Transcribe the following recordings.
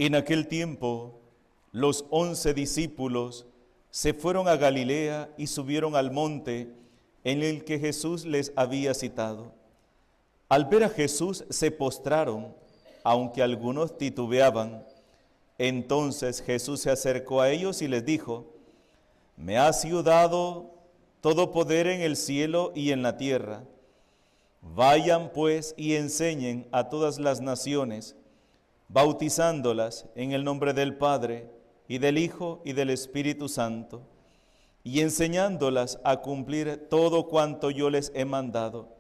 En aquel tiempo, los 11 discípulos se fueron a Galilea y subieron al monte en el que Jesús les había citado. Al ver a Jesús se postraron, aunque algunos titubeaban. Entonces Jesús se acercó a ellos y les dijo: Me ha sido dado todo poder en el cielo y en la tierra. Vayan pues y enseñen a todas las naciones, bautizándolas en el nombre del Padre, y del Hijo, y del Espíritu Santo, y enseñándolas a cumplir todo cuanto yo les he mandado.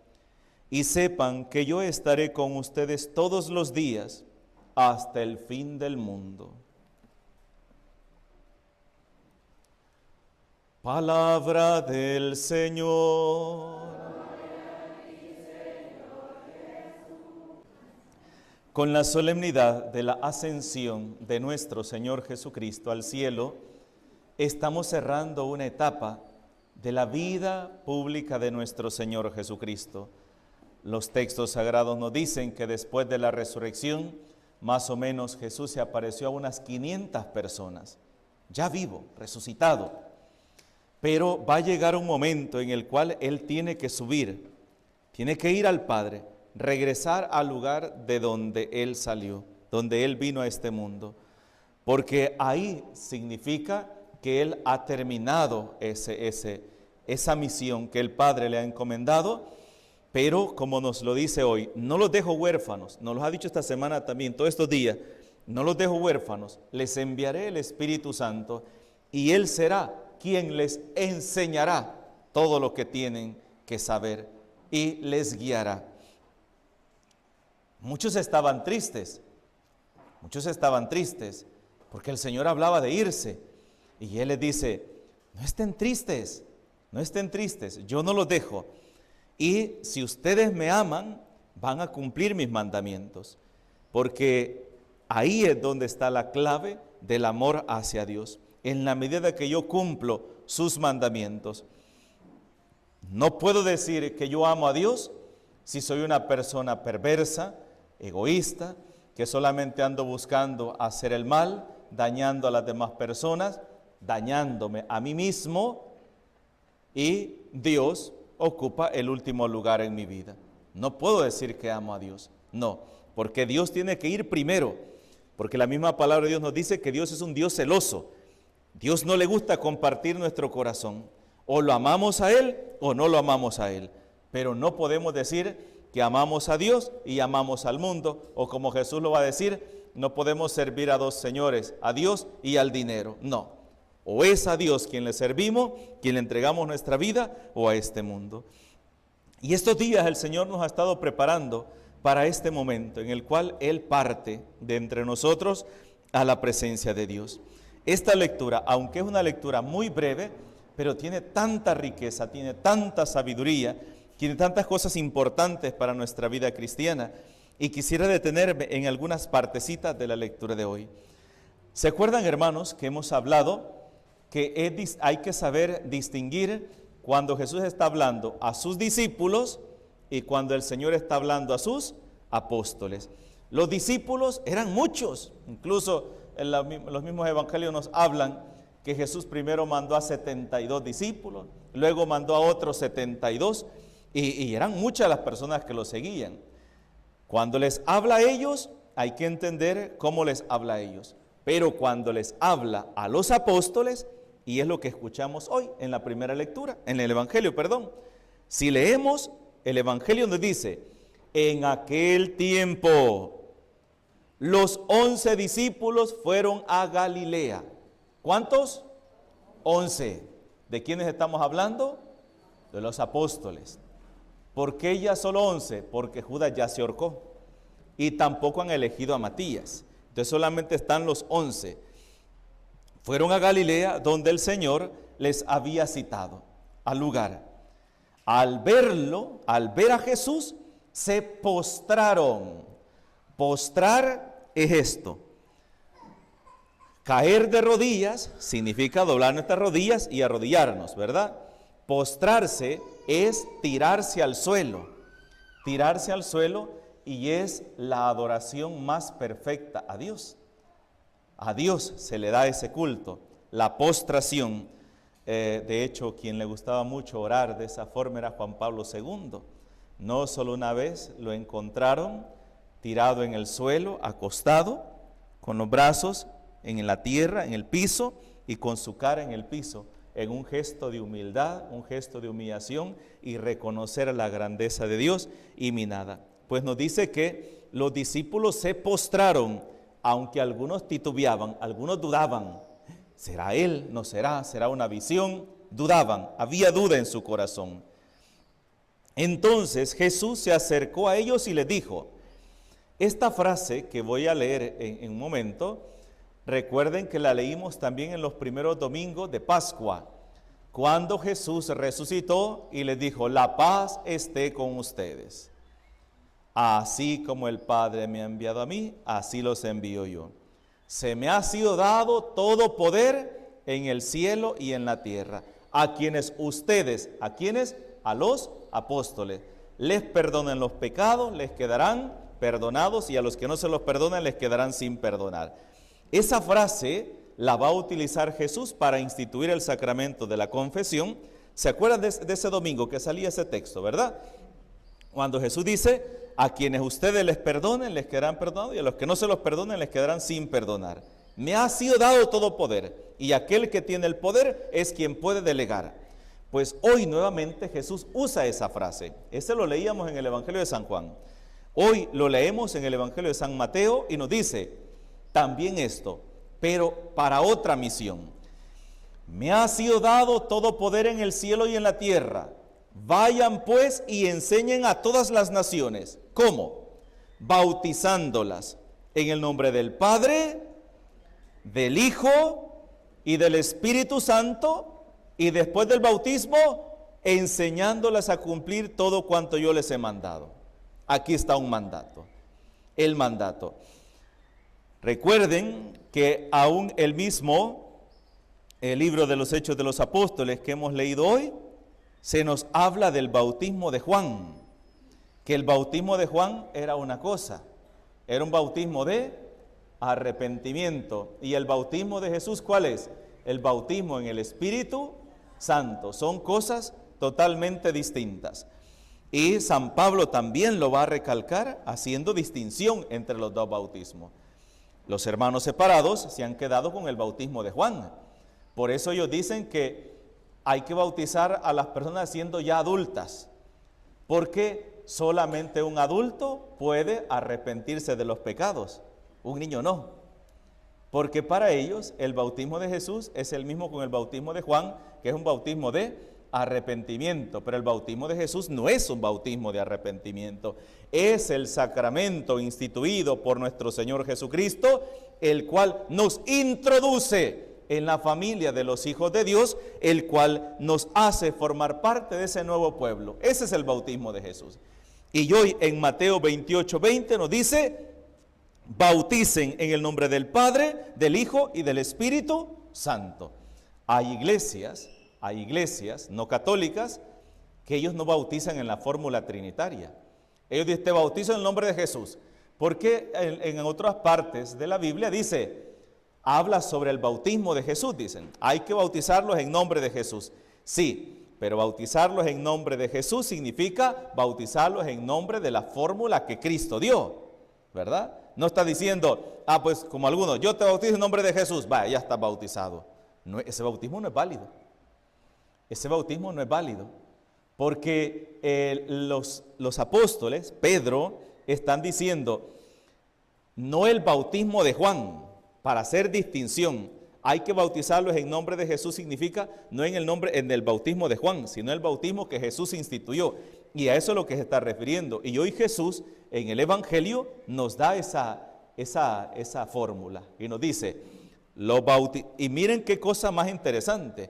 Y sepan que yo estaré con ustedes todos los días, hasta el fin del mundo. Palabra del Señor. Con la solemnidad de la ascensión de nuestro Señor Jesucristo al cielo, estamos cerrando una etapa de la vida pública de nuestro Señor Jesucristo. Los textos sagrados nos dicen que después de la resurrección, más o menos Jesús se apareció a unas 500 personas, ya vivo, resucitado. Pero va a llegar un momento en el cual Él tiene que subir, tiene que ir al Padre, regresar al lugar de donde Él salió, donde Él vino a este mundo, porque ahí significa que Él ha terminado esa misión que el Padre le ha encomendado. Pero como nos lo dice hoy, no los dejo huérfanos, nos lo ha dicho esta semana también, todos estos días, no los dejo huérfanos, les enviaré el Espíritu Santo y Él será quien les enseñará todo lo que tienen que saber y les guiará. Muchos estaban tristes, porque el Señor hablaba de irse y Él les dice: no estén tristes, yo no los dejo. Y si ustedes me aman, van a cumplir mis mandamientos, porque ahí es donde está la clave del amor hacia Dios, en la medida que yo cumplo sus mandamientos. No puedo decir que yo amo a Dios si soy una persona perversa, egoísta, que solamente ando buscando hacer el mal, dañando a las demás personas, dañándome a mí mismo, y Dios ocupa el último lugar en mi vida. No puedo decir que amo a Dios, no, porque Dios tiene que ir primero, porque la misma palabra de Dios nos dice que Dios es un Dios celoso. Dios no le gusta compartir nuestro corazón, o lo amamos a Él o no lo amamos a Él, pero no podemos decir que amamos a Dios y amamos al mundo, o como Jesús lo va a decir, no podemos servir a dos señores, a Dios y al dinero, no. O es a Dios quien le servimos, quien le entregamos nuestra vida, o a este mundo. Y estos días el Señor nos ha estado preparando para este momento en el cual Él parte de entre nosotros a la presencia de Dios. Esta lectura, aunque es una lectura muy breve, pero tiene tanta riqueza, tiene tanta sabiduría, tiene tantas cosas importantes para nuestra vida cristiana, y quisiera detenerme en algunas partecitas de la lectura de hoy. ¿Se acuerdan, hermanos, que hemos hablado que hay que saber distinguir cuando Jesús está hablando a sus discípulos y cuando el Señor está hablando a sus apóstoles? Los discípulos eran muchos, incluso los mismos evangelios nos hablan que Jesús primero mandó a 72 discípulos, luego mandó a otros 72, y eran muchas las personas que lo seguían. Cuando les habla a ellos, hay que entender cómo les habla a ellos, pero cuando les habla a los apóstoles, y es lo que escuchamos hoy en la primera lectura, en el Evangelio, si leemos el Evangelio nos dice: en aquel tiempo los 11 discípulos fueron a Galilea. ¿Cuántos? 11. ¿De quiénes estamos hablando? De los apóstoles. ¿Por qué ya solo 11? Porque Judas ya se ahorcó y tampoco han elegido a Matías. Entonces solamente están los 11. Fueron a Galilea, donde el Señor les había citado, al lugar. Al ver a Jesús, se postraron. Postrar es esto. Caer de rodillas significa doblar nuestras rodillas y arrodillarnos, ¿verdad? Postrarse es tirarse al suelo. Tirarse al suelo, y es la adoración más perfecta a Dios. A Dios se le da ese culto, la postración. De hecho, quien le gustaba mucho orar de esa forma era Juan Pablo II. No solo una vez lo encontraron tirado en el suelo, acostado, con los brazos en la tierra, en el piso, y con su cara en el piso, en un gesto de humildad, un gesto de humillación y reconocer la grandeza de Dios y mi nada. Pues nos dice que los discípulos se postraron, aunque algunos titubeaban, algunos dudaban. ¿Será él? ¿No será? ¿Será una visión? Dudaban, había duda en su corazón. Entonces Jesús se acercó a ellos y les dijo, esta frase que voy a leer en un momento, recuerden que la leímos también en los primeros domingos de Pascua, cuando Jesús resucitó y les dijo, la paz esté con ustedes. Así como el Padre me ha enviado a mí, así los envío yo. Se me ha sido dado todo poder en el cielo y en la tierra. A quienes ustedes, ¿a quienes? A los apóstoles. Les perdonen los pecados, les quedarán perdonados, y a los que no se los perdonan, les quedarán sin perdonar. Esa frase la va a utilizar Jesús para instituir el sacramento de la confesión. ¿Se acuerdan de ese domingo que salía ese texto, verdad? Cuando Jesús dice, a quienes ustedes les perdonen, les quedarán perdonados, y a los que no se los perdonen, les quedarán sin perdonar. Me ha sido dado todo poder, y aquel que tiene el poder es quien puede delegar. Pues hoy nuevamente Jesús usa esa frase. Ese lo leíamos en el Evangelio de San Juan. Hoy lo leemos en el Evangelio de San Mateo y nos dice también esto, pero para otra misión. Me ha sido dado todo poder en el cielo y en la tierra. Vayan pues y enseñen a todas las naciones. ¿Cómo? Bautizándolas en el nombre del Padre, del Hijo y del Espíritu Santo, y después del bautismo, enseñándolas a cumplir todo cuanto yo les he mandado. Aquí está un mandato, el mandato. Recuerden que aún el libro de los Hechos de los Apóstoles que hemos leído hoy, se nos habla del bautismo de Juan, que el bautismo de Juan era una cosa, era un bautismo de arrepentimiento. Y el bautismo de Jesús, ¿cuál es? El bautismo en el Espíritu Santo. Son cosas totalmente distintas. Y San Pablo también lo va a recalcar haciendo distinción entre los dos bautismos. Los hermanos separados se han quedado con el bautismo de Juan. Por eso ellos dicen que hay que bautizar a las personas siendo ya adultas, porque solamente un adulto puede arrepentirse de los pecados, un niño no, porque para ellos el bautismo de Jesús es el mismo con el bautismo de Juan, que es un bautismo de arrepentimiento, pero el bautismo de Jesús no es un bautismo de arrepentimiento, es el sacramento instituido por nuestro Señor Jesucristo, el cual nos introduce en la familia de los hijos de Dios, el cual nos hace formar parte de ese nuevo pueblo. Ese es el bautismo de Jesús. Y hoy en Mateo 28:20 nos dice, bauticen en el nombre del Padre, del Hijo y del Espíritu Santo. Hay iglesias no católicas que ellos no bautizan en la fórmula trinitaria. Ellos dicen, te bautizo en el nombre de Jesús, porque en otras partes de la Biblia habla sobre el bautismo de Jesús, dicen, hay que bautizarlos en nombre de Jesús. Sí, pero bautizarlos en nombre de Jesús significa bautizarlos en nombre de la fórmula que Cristo dio, ¿verdad? No está diciendo, pues como algunos, yo te bautizo en nombre de Jesús, ya estás bautizado. No, ese bautismo no es válido. Ese bautismo no es válido, porque los apóstoles, Pedro, están diciendo, no el bautismo de Juan, para hacer distinción, hay que bautizarlos en nombre de Jesús, significa no en el bautismo de Juan, sino el bautismo que Jesús instituyó. Y a eso es lo que se está refiriendo. Y hoy Jesús en el Evangelio nos da esa fórmula y nos dice, y miren qué cosa más interesante,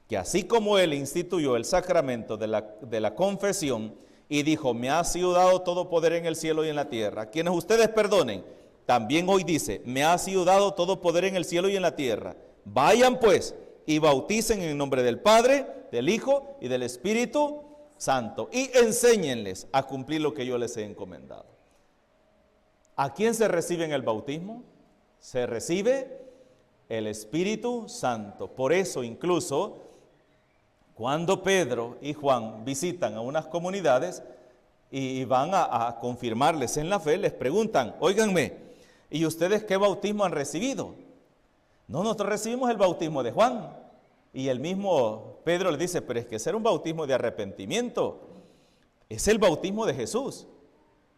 que así como Él instituyó el sacramento de la confesión y dijo, me ha sido dado todo poder en el cielo y en la tierra, quienes ustedes perdonen, también hoy dice, me ha sido dado todo poder en el cielo y en la tierra. Vayan pues y bauticen en el nombre del Padre, del Hijo y del Espíritu Santo y enséñenles a cumplir lo que yo les he encomendado. ¿A quién se recibe en el bautismo? Se recibe El Espíritu Santo. Por eso incluso cuando Pedro y Juan visitan a unas comunidades y van a confirmarles en la fe, les preguntan, óiganme, ¿y ustedes qué bautismo han recibido? No, nosotros recibimos el bautismo de Juan. Y el mismo Pedro le dice, pero es que ese era un bautismo de arrepentimiento. Es el bautismo de Jesús.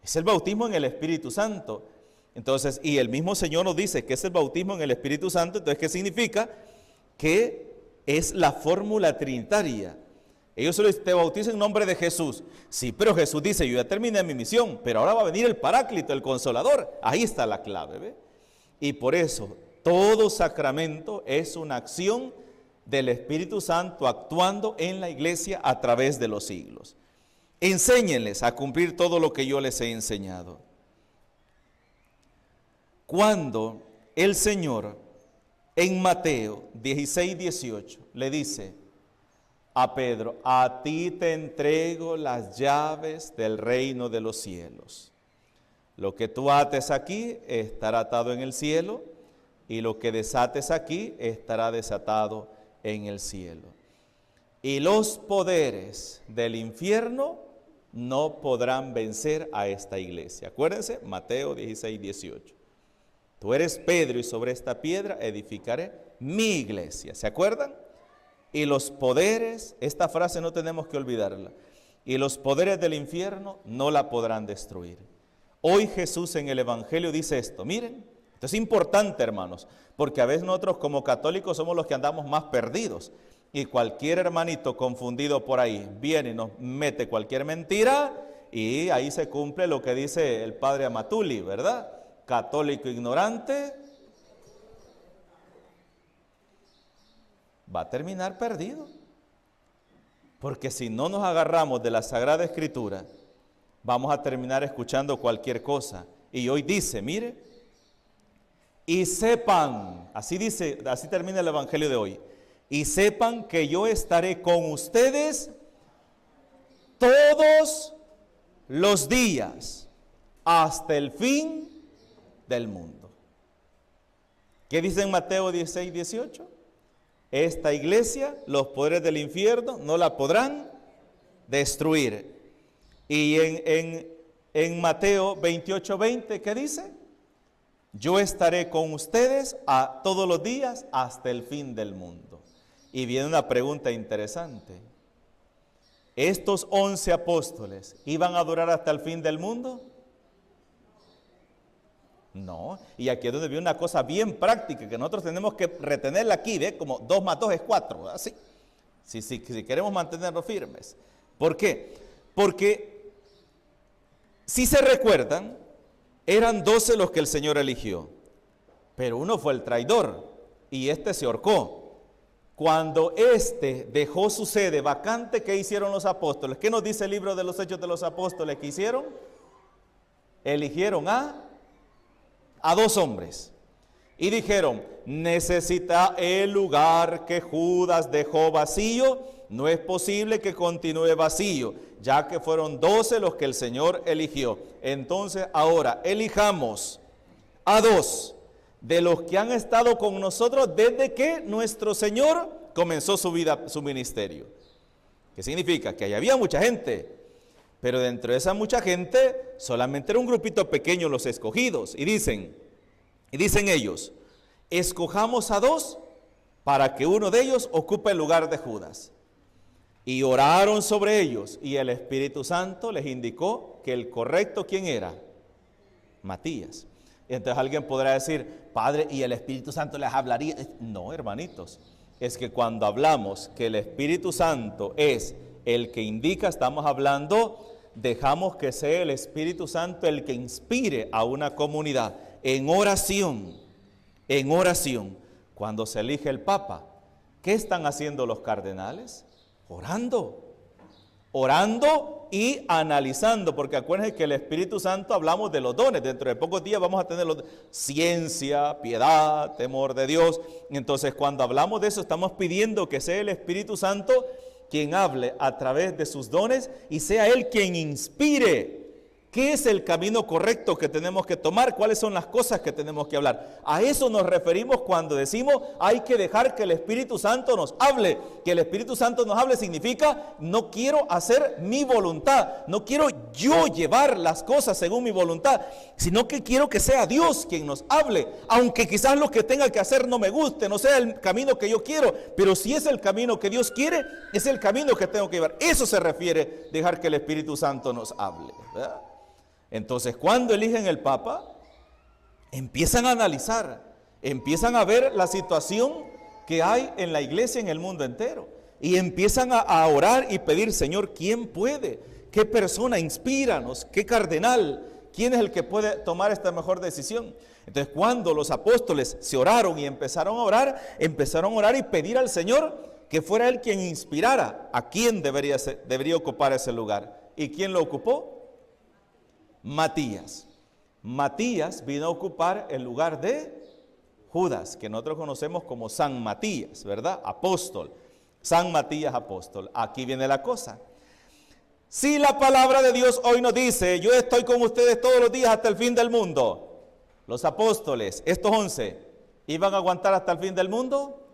Es el bautismo en el Espíritu Santo. Entonces, y el mismo Señor nos dice que es el bautismo en el Espíritu Santo. Entonces, ¿qué significa? Que es la fórmula trinitaria. Ellos solo dicen, te bautizo en nombre de Jesús. Sí, pero Jesús dice, yo ya terminé mi misión, pero ahora va a venir el Paráclito, el Consolador. Ahí está la clave, ¿ve? Y por eso, todo sacramento es una acción del Espíritu Santo actuando en la iglesia a través de los siglos. Enséñenles a cumplir todo lo que yo les he enseñado. Cuando el Señor en Mateo 16, 18 le dice a Pedro, a ti te entrego las llaves del reino de los cielos. Lo que tú ates aquí estará atado en el cielo, y lo que desates aquí estará desatado en el cielo. Y los poderes del infierno no podrán vencer a esta iglesia. Acuérdense, Mateo 16, 18. Tú eres Pedro y sobre esta piedra edificaré mi iglesia. ¿Se acuerdan? Y los poderes, esta frase no tenemos que olvidarla, y los poderes del infierno no la podrán destruir. Hoy Jesús en el Evangelio dice esto, miren, esto es importante, hermanos, porque a veces nosotros como católicos somos los que andamos más perdidos, y cualquier hermanito confundido por ahí viene y nos mete cualquier mentira, y ahí se cumple lo que dice el padre Amatuli, ¿verdad? Católico ignorante va a terminar perdido, porque si no nos agarramos de la Sagrada Escritura, vamos a terminar escuchando cualquier cosa. Y hoy dice, mire, y sepan, así dice, así termina el Evangelio de hoy, y sepan que yo estaré con ustedes todos los días hasta el fin del mundo. ¿Qué dice en Mateo 16, 18? Esta iglesia, los poderes del infierno no la podrán destruir. Y en Mateo 28, 20, ¿qué dice? Yo estaré con ustedes a todos los días hasta el fin del mundo. Y viene una pregunta interesante. ¿Estos 11 apóstoles iban a durar hasta el fin del mundo? No, y aquí es donde viene una cosa bien práctica que nosotros tenemos que retenerla aquí, ¿ve? Como 2 más 2 es 4, así. Si queremos mantenernos firmes. ¿Por qué? Porque, si se recuerdan, eran 12 los que el Señor eligió, pero uno fue el traidor y este se ahorcó. Cuando este dejó su sede vacante, ¿qué hicieron los apóstoles? ¿Qué nos dice el libro de los Hechos de los Apóstoles que hicieron? Eligieron a 2 hombres y dijeron, necesita el lugar que Judas dejó vacío, no es posible que continúe vacío, ya que fueron 12 los que el Señor eligió. Entonces ahora elijamos a 2 de los que han estado con nosotros desde que nuestro Señor comenzó su vida, su ministerio. ¿Qué significa? Que ahí había mucha gente, pero dentro de esa mucha gente solamente era un grupito pequeño los escogidos. Y dicen ellos, escojamos a 2 para que uno de ellos ocupe el lugar de Judas. Y oraron sobre ellos y el Espíritu Santo les indicó que el correcto, ¿quién era? Matías. Y entonces alguien podrá decir, Padre, ¿y el Espíritu Santo les hablaría? No, hermanitos, es que cuando hablamos que el Espíritu Santo es el que indica, estamos hablando, dejamos que sea el Espíritu Santo el que inspire a una comunidad en oración. Cuando se elige el Papa, ¿qué están haciendo los cardenales? Orando y analizando, porque acuérdense que el Espíritu Santo, hablamos de los dones, dentro de pocos días vamos a tener ciencia, piedad, temor de Dios. Entonces cuando hablamos de eso estamos pidiendo que sea el Espíritu Santo quien hable a través de sus dones y sea Él quien inspire ¿Qué es el camino correcto que tenemos que tomar? ¿Cuáles son las cosas que tenemos que hablar? A eso nos referimos cuando decimos hay que dejar que el Espíritu Santo nos hable. Que el Espíritu Santo nos hable significa no quiero hacer mi voluntad, no quiero yo llevar las cosas según mi voluntad, sino que quiero que sea Dios quien nos hable. Aunque quizás lo que tenga que hacer no me guste, no sea el camino que yo quiero, pero si es el camino que Dios quiere, es el camino que tengo que llevar. Eso se refiere dejar que el Espíritu Santo nos hable, ¿verdad? Entonces, cuando eligen el Papa, empiezan a analizar, empiezan a ver la situación que hay en la iglesia en el mundo entero. Y empiezan a orar y pedir, Señor, ¿quién puede? ¿Qué persona? Inspíranos, ¿qué cardenal? ¿Quién es el que puede tomar esta mejor decisión? Entonces, cuando los apóstoles se oraron y empezaron a orar y pedir al Señor que fuera Él quien inspirara a quién debería ocupar ese lugar. ¿Y quién lo ocupó? Matías. Matías vino a ocupar el lugar de Judas, que nosotros conocemos como San Matías, ¿verdad? Apóstol. San Matías apóstol. Aquí viene la cosa. Si la palabra de Dios hoy nos dice, yo estoy con ustedes todos los días hasta el fin del mundo, los apóstoles, estos 11, ¿iban a aguantar hasta el fin del mundo?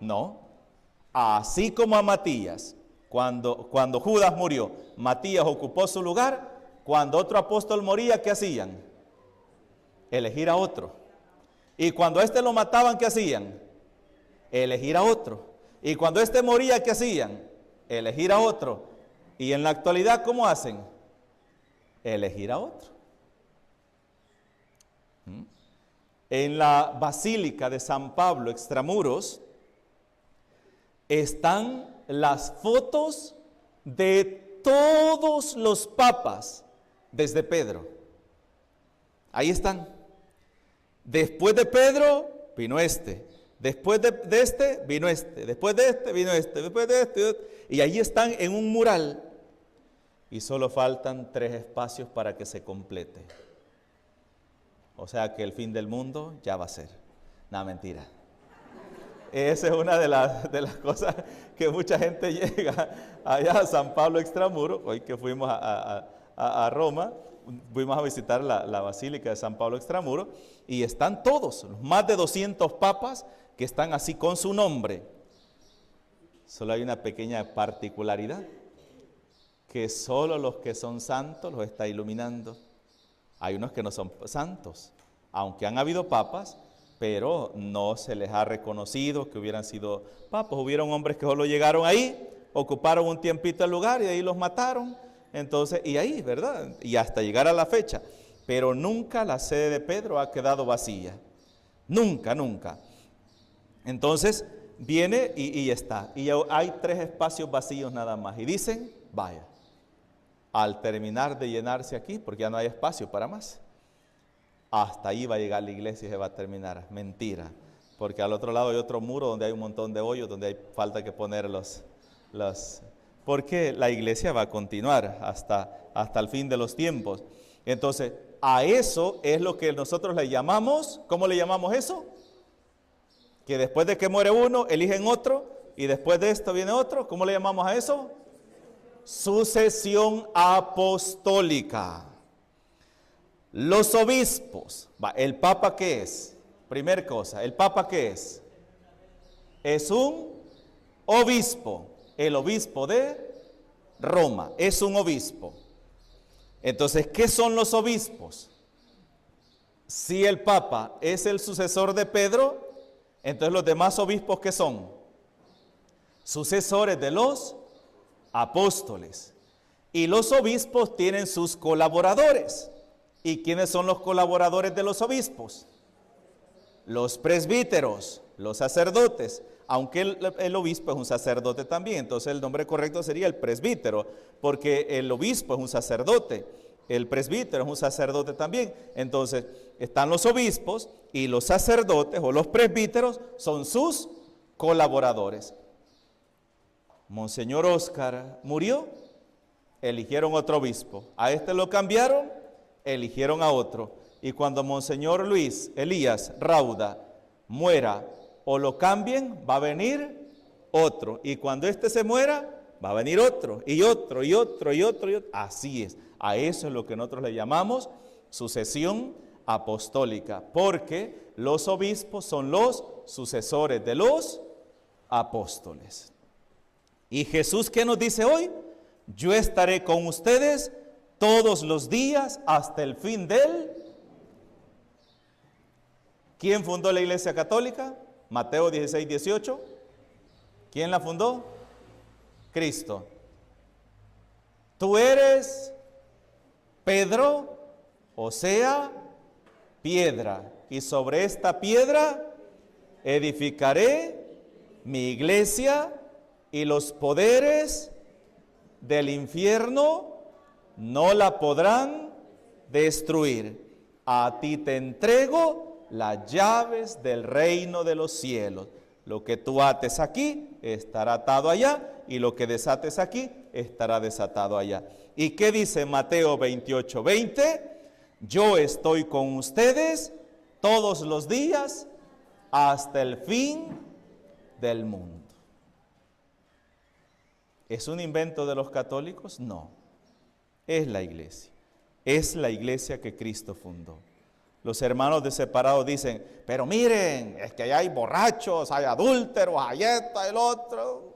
No. Así como a Matías, cuando Judas murió, Matías ocupó su lugar. Cuando otro apóstol moría, ¿qué hacían? Elegir a otro. Y cuando a este lo mataban, ¿qué hacían? Elegir a otro. Y cuando este moría, ¿qué hacían? Elegir a otro. Y en la actualidad, ¿cómo hacen? Elegir a otro. En la Basílica de San Pablo, extramuros, están las fotos de todos los papas desde Pedro. Ahí están. Después de Pedro vino este. Después de este vino este. Después de este vino este. Después de este. Y ahí están en un mural. Y solo faltan 3 espacios para que se complete. O sea que el fin del mundo ya va a ser. No, mentira. Esa es una de las cosas que mucha gente llega allá a San Pablo Extramuros. Hoy que fuimos a Roma, fuimos a visitar la Basílica de San Pablo Extramuros y están todos, los más de 200 papas que están así con su nombre. Solo hay una pequeña particularidad, que solo los que son santos los está iluminando. Hay unos que no son santos, aunque han habido papas, pero no se les ha reconocido que hubieran sido papas. Hubieron hombres que solo llegaron ahí, ocuparon un tiempito el lugar y ahí los mataron. Entonces, y ahí, ¿verdad? Y hasta llegar a la fecha. Pero nunca la sede de Pedro ha quedado vacía. Nunca, nunca. Entonces, viene y está. Y hay 3 espacios vacíos nada más. Y dicen, vaya, al terminar de llenarse aquí, porque ya no hay espacio para más, hasta ahí va a llegar la iglesia y se va a terminar. Mentira. Porque al otro lado hay otro muro donde hay un montón de hoyos, donde hay falta que poner porque la iglesia va a continuar hasta el fin de los tiempos. Entonces, a eso es lo que nosotros le llamamos, ¿cómo le llamamos eso? Que después de que muere uno, eligen otro, y después de esto viene otro. ¿Cómo le llamamos a eso? Sucesión apostólica. Los obispos, ¿el Papa qué es? Primer cosa, ¿el Papa qué es? Es un obispo. El obispo de Roma es un obispo. Entonces, ¿qué son los obispos? Si el Papa es el sucesor de Pedro, entonces los demás obispos, ¿qué son? Sucesores de los apóstoles. Y los obispos tienen sus colaboradores. ¿Y quiénes son los colaboradores de los obispos? Los presbíteros, los sacerdotes. Aunque el obispo es un sacerdote también, entonces el nombre correcto sería el presbítero, porque el obispo es un sacerdote, el presbítero es un sacerdote también. Entonces están los obispos y los sacerdotes o los presbíteros son sus colaboradores. Monseñor Oscar murió, eligieron otro obispo. A este lo cambiaron, eligieron a otro. Y cuando Monseñor Luis Elías Rauda muera o lo cambien, va a venir otro. Y cuando este se muera, va a venir otro, y otro, y otro, y otro, y otro. Así es. A eso es lo que nosotros le llamamos sucesión apostólica, porque los obispos son los sucesores de los apóstoles. Y Jesús, ¿qué nos dice hoy? Yo estaré con ustedes todos los días hasta el fin del... ¿Quién fundó la Iglesia Católica? Mateo 16, 18. ¿Quién la fundó? Cristo. Tú eres Pedro, o sea, piedra, y sobre esta piedra edificaré mi iglesia, y los poderes del infierno no la podrán destruir. A ti te entrego las llaves del reino de los cielos. Lo que tú ates aquí estará atado allá, y lo que desates aquí estará desatado allá. ¿Y qué dice Mateo 28, 20? Yo estoy con ustedes todos los días hasta el fin del mundo. ¿Es un invento de los católicos? No, es la iglesia. Es la iglesia que Cristo fundó. Los hermanos de separado dicen, pero miren, es que allá hay borrachos, hay adúlteros, hay esto, el otro.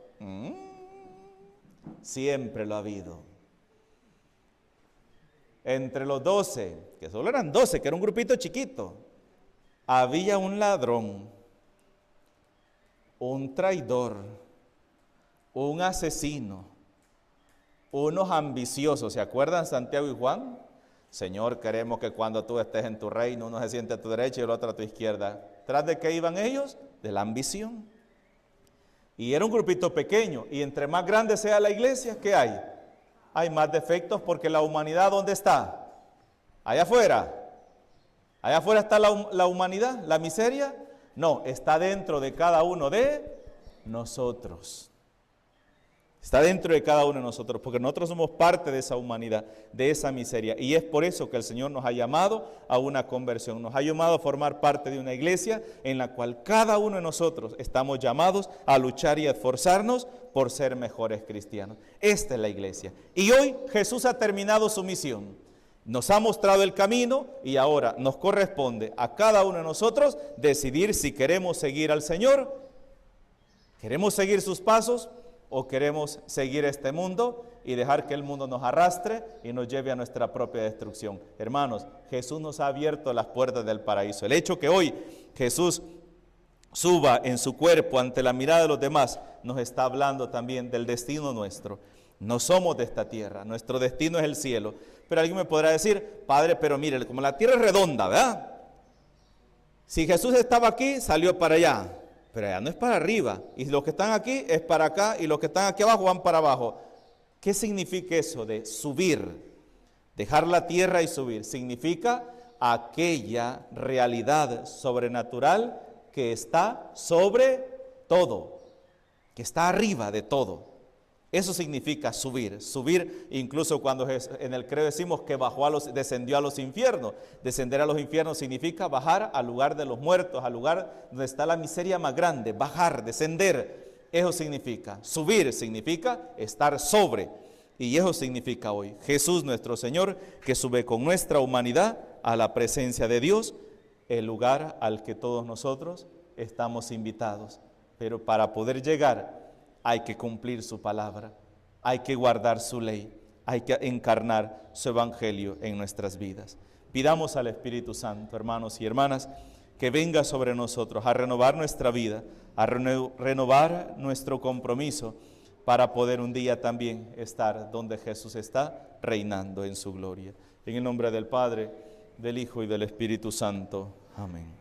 Siempre lo ha habido. Entre los 12, que solo eran 12, que era un grupito chiquito, había un ladrón, un traidor, un asesino, unos ambiciosos. ¿Se acuerdan Santiago y Juan? Señor, queremos que cuando tú estés en tu reino, uno se siente a tu derecha y el otro a tu izquierda. ¿Tras de qué iban ellos? De la ambición. Y era un grupito pequeño, y entre más grande sea la iglesia, ¿qué hay? Hay más defectos, porque la humanidad, ¿dónde está? Allá afuera. Allá afuera está la humanidad, la miseria. No, está dentro de cada uno de nosotros. Está dentro de cada uno de nosotros, porque nosotros somos parte de esa humanidad, de esa miseria. Y es por eso que el Señor nos ha llamado a una conversión, nos ha llamado a formar parte de una iglesia en la cual cada uno de nosotros estamos llamados a luchar y a esforzarnos por ser mejores cristianos. Esta es la iglesia. Y hoy Jesús ha terminado su misión. Nos ha mostrado el camino, y ahora nos corresponde a cada uno de nosotros decidir si queremos seguir al Señor, queremos seguir sus pasos, o queremos seguir este mundo y dejar que el mundo nos arrastre y nos lleve a nuestra propia destrucción. Hermanos, Jesús nos ha abierto las puertas del paraíso. El hecho que hoy Jesús suba en su cuerpo ante la mirada de los demás nos está hablando también del destino nuestro. No somos de esta tierra, nuestro destino es el cielo. Pero alguien me podrá decir, Padre, pero mire, como la tierra es redonda, ¿verdad? Si Jesús estaba aquí, salió para allá. Pero allá no es para arriba, y los que están aquí es para acá, y los que están aquí abajo van para abajo. ¿Qué significa eso de subir? Dejar la tierra y subir. Significa aquella realidad sobrenatural que está sobre todo, que está arriba de todo. Eso significa subir. Subir, incluso cuando en el credo decimos que descendió a los infiernos. Descender a los infiernos significa bajar al lugar de los muertos, al lugar donde está la miseria más grande. Bajar, descender, eso significa. Subir significa estar sobre. Y eso significa hoy Jesús nuestro Señor, que sube con nuestra humanidad a la presencia de Dios, el lugar al que todos nosotros estamos invitados. Pero para poder llegar hay que cumplir su palabra, hay que guardar su ley, hay que encarnar su evangelio en nuestras vidas. Pidamos al Espíritu Santo, hermanos y hermanas, que venga sobre nosotros a renovar nuestra vida, a renovar nuestro compromiso para poder un día también estar donde Jesús está reinando en su gloria. En el nombre del Padre, del Hijo y del Espíritu Santo. Amén.